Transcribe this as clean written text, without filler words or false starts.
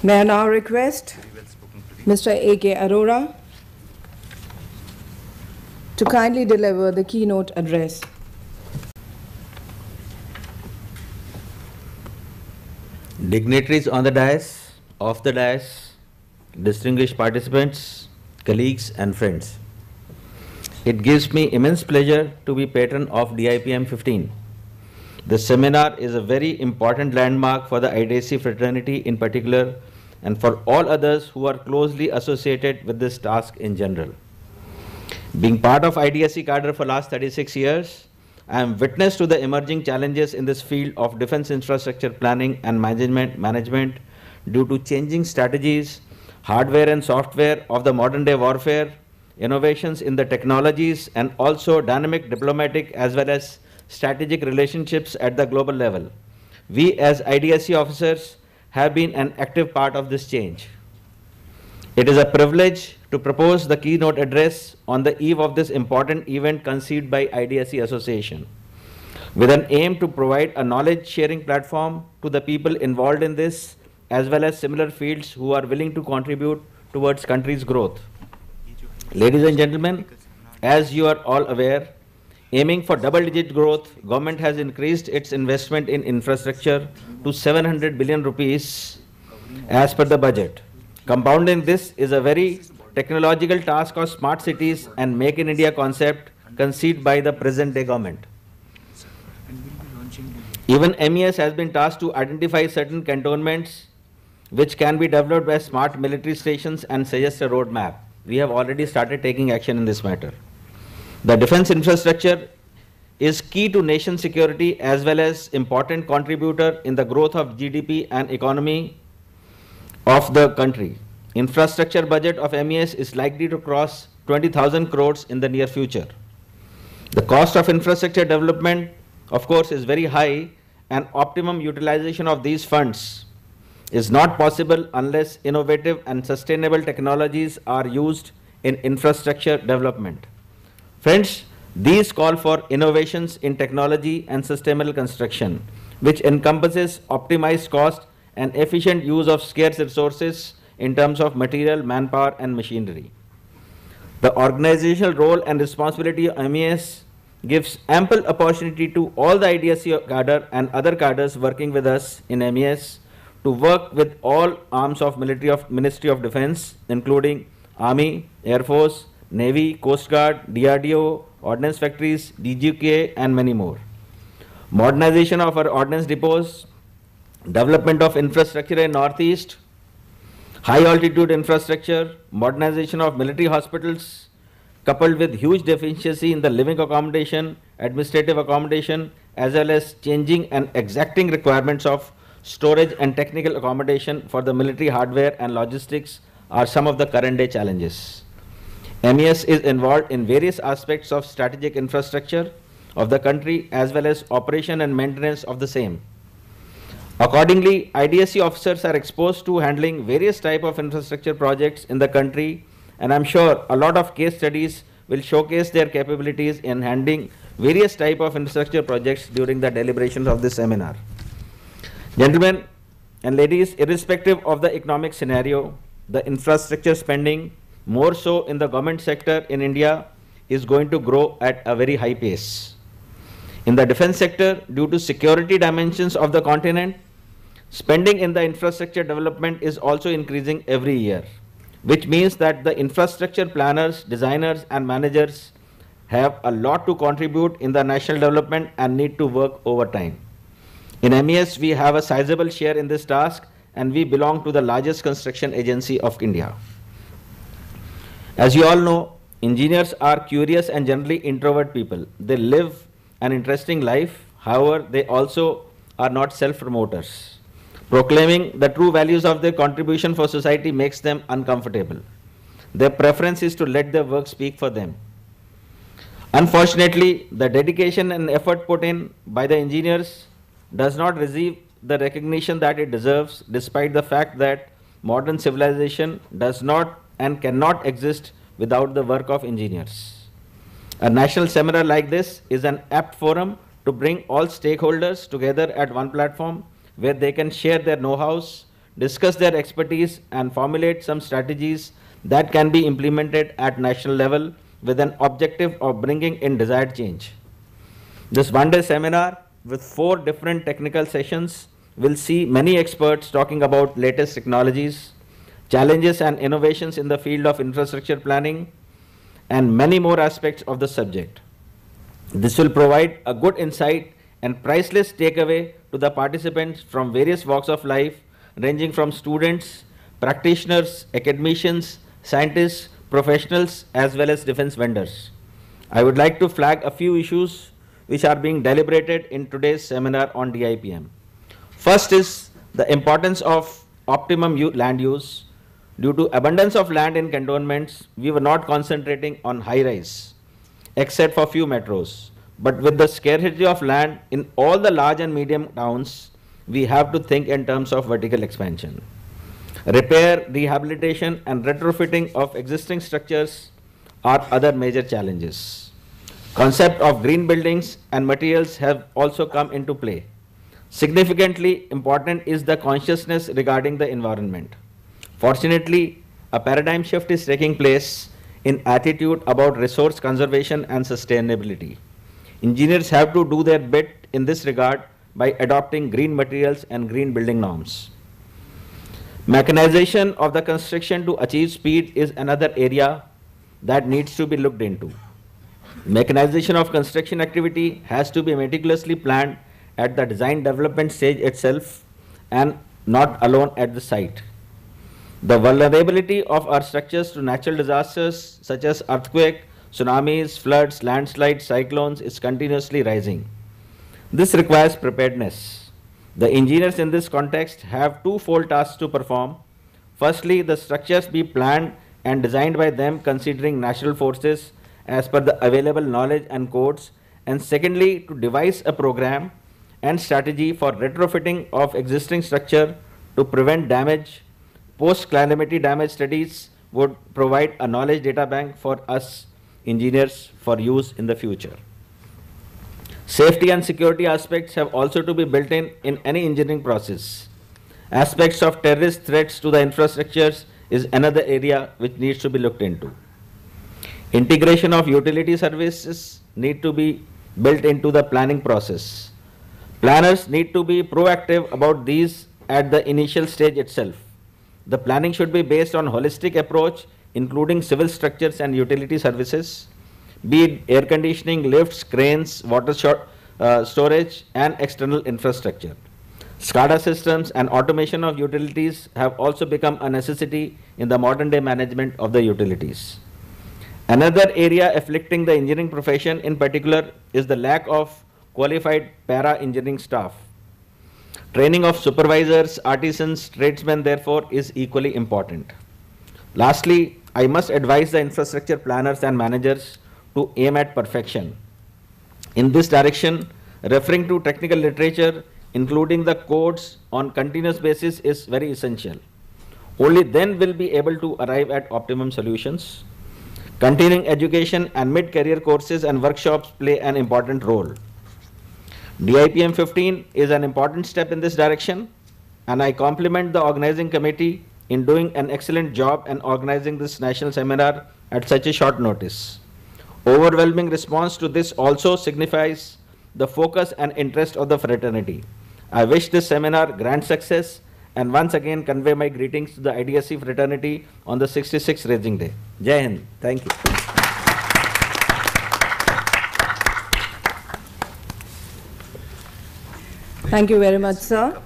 May I now request Mr. A.K. Arora to kindly deliver the keynote address. Dignitaries on the dais, off the dais, distinguished participants, colleagues and friends. It gives me immense pleasure to be patron of DIPM 15. This seminar is a very important landmark for the IDSC fraternity in particular and for all others who are closely associated with this task in general. Being part of IDSC cadre for last 36 years, I am witness to the emerging challenges in this field of defense infrastructure planning and management due to changing strategies, hardware and software of the modern day warfare, innovations in the technologies, and also dynamic diplomatic as well as strategic relationships at the global level. We as IDSC officers have been an active part of this change. It is a privilege to propose the keynote address on the eve of this important event conceived by IDSC Association, with an aim to provide a knowledge sharing platform to the people involved in this as well as similar fields who are willing to contribute towards country's growth. Ladies and gentlemen, as you are all aware, aiming for double-digit growth, government has increased its investment in infrastructure to 700 billion rupees as per the budget. Compounding this is a very technological task of smart cities and Make in India concept conceived by the present day government. Even MES has been tasked to identify certain cantonments which can be developed by smart military stations and suggest a roadmap. We have already started taking action in this matter. The defense infrastructure is key to nation security as well as important contributor in the growth of GDP and economy of the country. Infrastructure budget of MES is likely to cross 20,000 crores in the near future. The cost of infrastructure development, of course, is very high, and optimum utilization of these funds is not possible unless innovative and sustainable technologies are used in infrastructure development. Friends, these call for innovations in technology and sustainable construction, which encompasses optimized cost and efficient use of scarce resources in terms of material, manpower and machinery. The organizational role and responsibility of MES gives ample opportunity to all the IDSC cadre and other cadres working with us in MES to work with all arms of Ministry of Defense, including Army, Air Force, Navy, Coast Guard, DRDO, Ordnance Factories, DGK and many more. Modernization of our ordnance depots, development of infrastructure in Northeast, high altitude infrastructure, modernization of military hospitals, coupled with huge deficiency in the living accommodation, administrative accommodation, as well as changing and exacting requirements of storage and technical accommodation for the military hardware and logistics are some of the current day challenges. MES is involved in various aspects of strategic infrastructure of the country as well as operation and maintenance of the same. Accordingly, IDSC officers are exposed to handling various types of infrastructure projects in the country, and I'm sure a lot of case studies will showcase their capabilities in handling various types of infrastructure projects during the deliberations of this seminar. Gentlemen and ladies, irrespective of the economic scenario, the infrastructure spending, more so in the government sector in India, is going to grow at a very high pace. In the defense sector, due to security dimensions of the continent, spending in the infrastructure development is also increasing every year, which means that the infrastructure planners, designers and managers have a lot to contribute in the national development and need to work overtime. In MES, we have a sizable share in this task and we belong to the largest construction agency of India. As you all know, engineers are curious and generally introvert people. They live an interesting life, however, they also are not self-promoters. Proclaiming the true values of their contribution for society makes them uncomfortable. Their preference is to let their work speak for them. Unfortunately, the dedication and effort put in by the engineers does not receive the recognition that it deserves, despite the fact that modern civilization does not and cannot exist without the work of engineers. A national seminar like this is an apt forum to bring all stakeholders together at one platform where they can share their know-hows, discuss their expertise and formulate some strategies that can be implemented at national level with an objective of bringing in desired change. This one-day seminar with 4 different technical sessions will see many experts talking about latest technologies, challenges and innovations in the field of infrastructure planning, and many more aspects of the subject. This will provide a good insight and priceless takeaway to the participants from various walks of life, ranging from students, practitioners, academicians, scientists, professionals, as well as defense vendors. I would like to flag a few issues which are being deliberated in today's seminar on DIPM. First is the importance of optimum land use. Due to abundance of land in cantonments, we were not concentrating on high-rise, except for few metros. But with the scarcity of land in all the large and medium towns, we have to think in terms of vertical expansion. Repair, rehabilitation and retrofitting of existing structures are other major challenges. Concept of green buildings and materials have also come into play. Significantly important is the consciousness regarding the environment. Fortunately, a paradigm shift is taking place in attitude about resource conservation and sustainability. Engineers have to do their bit in this regard by adopting green materials and green building norms. Mechanization of the construction to achieve speed is another area that needs to be looked into. Mechanization of construction activity has to be meticulously planned at the design development stage itself and not alone at the site. The vulnerability of our structures to natural disasters such as earthquake, tsunamis, floods, landslides, cyclones is continuously rising. This requires preparedness. The engineers in this context have twofold tasks to perform. Firstly, the structures be planned and designed by them considering natural forces as per the available knowledge and codes, and secondly, to devise a program and strategy for retrofitting of existing structure to prevent damage. Post-calamity damage studies would provide a knowledge data bank for us engineers for use in the future. Safety and security aspects have also to be built in any engineering process. Aspects of terrorist threats to the infrastructures is another area which needs to be looked into. Integration of utility services need to be built into the planning process. Planners need to be proactive about these at the initial stage itself. The planning should be based on holistic approach, including civil structures and utility services, be it air conditioning, lifts, cranes, water storage, and external infrastructure. SCADA systems and automation of utilities have also become a necessity in the modern day management of the utilities. Another area afflicting the engineering profession in particular is the lack of qualified para-engineering staff. Training of supervisors, artisans, tradesmen therefore is equally important. Lastly, I must advise the infrastructure planners and managers to aim at perfection. In this direction, referring to technical literature, including the codes on continuous basis, is very essential. Only then will be able to arrive at optimum solutions. Continuing education and mid-career courses and workshops play an important role. DIPM 15 is an important step in this direction, and I compliment the organizing committee in doing an excellent job and organizing this national seminar at such a short notice. Overwhelming response to this also signifies the focus and interest of the fraternity. I wish this seminar grand success and once again convey my greetings to the IDSC fraternity on the 66th Raising Day. Jai Hind. Thank you. Thank you very much, sir.